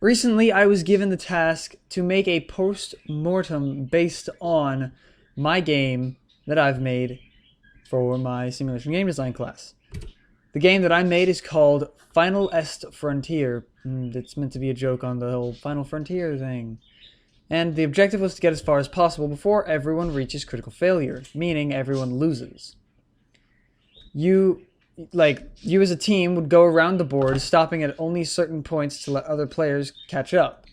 Recently, I was given the task to make a post-mortem based on my game that I've made for my simulation game design class. The game that I made is called Final Est Frontier. It's meant to be a joke on the whole Final Frontier thing. And the objective was to get as far as possible before everyone reaches critical failure, meaning everyone loses. You as a team would go around the board, stopping at only certain points to let other players catch up.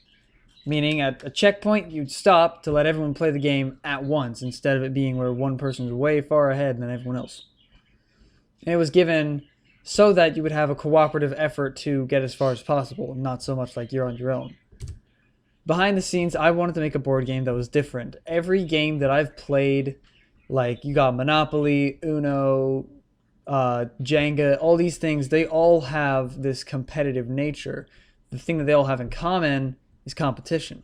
Meaning at a checkpoint, you'd stop to let everyone play the game at once, instead of it being where one person's way far ahead than everyone else. And it was given so that you would have a cooperative effort to get as far as possible, not so much like you're on your own. Behind the scenes, I wanted to make a board game that was different. Every game that I've played, like you got Monopoly, Uno, Jenga, all these things, they all have this competitive nature. The thing that they all have in common is competition.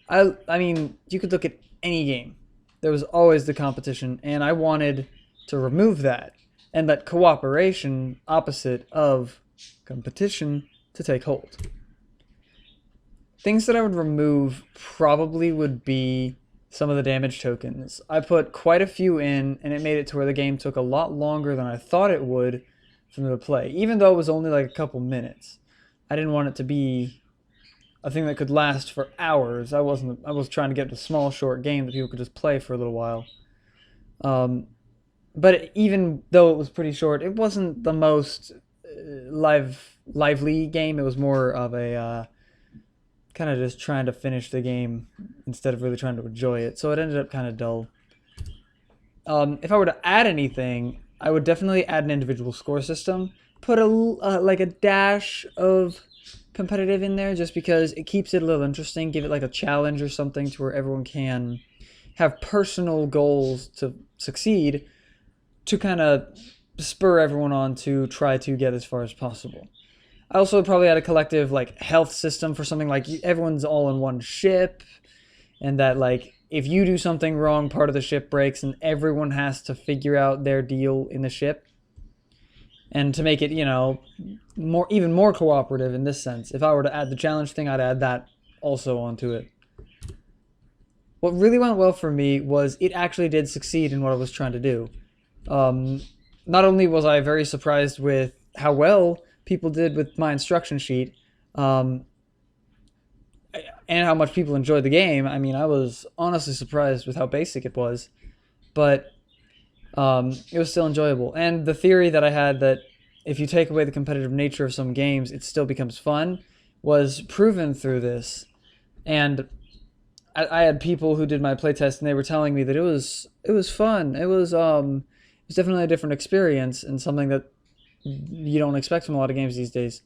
I mean, you could look at any game. There was always the competition, and I wanted to remove that and let cooperation, opposite of competition, to take hold. Things that I would remove probably would be some of the damage tokens. I put quite a few in, and it made it to where the game took a lot longer than I thought it would for me to play, even though it was only like a couple minutes. I didn't want it to be a thing that could last for hours. I was trying to get a small, short game that people could just play for a little while. But even though it was pretty short, it wasn't the most lively game. It was more of a kind of just trying to finish the game instead of really trying to enjoy it. So it ended up kind of dull. If I were to add anything, I would definitely add an individual score system. Put like a dash of competitive in there, just because it keeps it a little interesting. Give it like a challenge or something to where everyone can have personal goals to succeed, to kind of spur everyone on to try to get as far as possible. I also probably had a collective like health system for something like everyone's all in one ship, and that like if you do something wrong, part of the ship breaks, and everyone has to figure out their deal in the ship. And to make it, you know, even more cooperative in this sense, if I were to add the challenge thing, I'd add that also onto it. What really went well for me was it actually did succeed in what I was trying to do. Not only was I very surprised with how well people did with my instruction sheet, and how much people enjoyed the game. I mean, I was honestly surprised with how basic it was, but it was still enjoyable. And the theory that I had that if you take away the competitive nature of some games, it still becomes fun, was proven through this. And I had people who did my playtest, and they were telling me that it was fun. It was definitely a different experience, and something that you don't expect from a lot of games these days.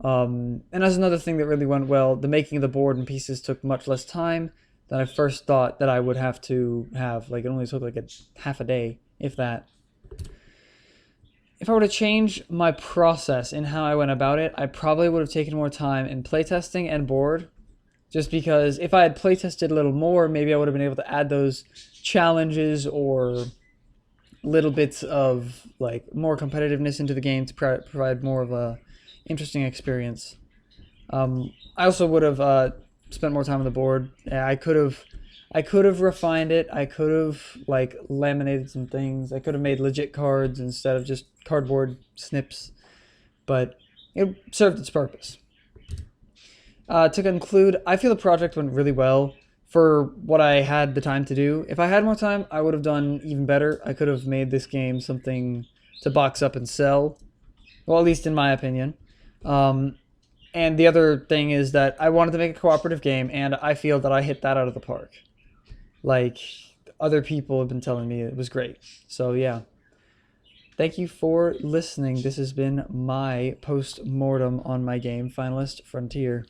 And that's another thing that really went well. The making of the board and pieces took much less time than I first thought that I would have to have. Like, it only took like half a day, if that. If I were to change my process in how I went about it, I probably would have taken more time in playtesting and board. Just because if I had playtested a little more, maybe I would have been able to add those challenges or little bits of like more competitiveness into the game to provide more of a interesting experience. I also would have spent more time on the board. I could have refined it. I could have like laminated some things. I could have made legit cards instead of just cardboard snips, but it served its purpose. To conclude, I feel the project went really well for what I had the time to do. If I had more time, I would have done even better. I could have made this game something to box up and sell. Well, at least in my opinion. And the other thing is that I wanted to make a cooperative game, and I feel that I hit that out of the park. Like, other people have been telling me it was great. So, yeah. Thank you for listening. This has been my post-mortem on my game, Finalist Frontier.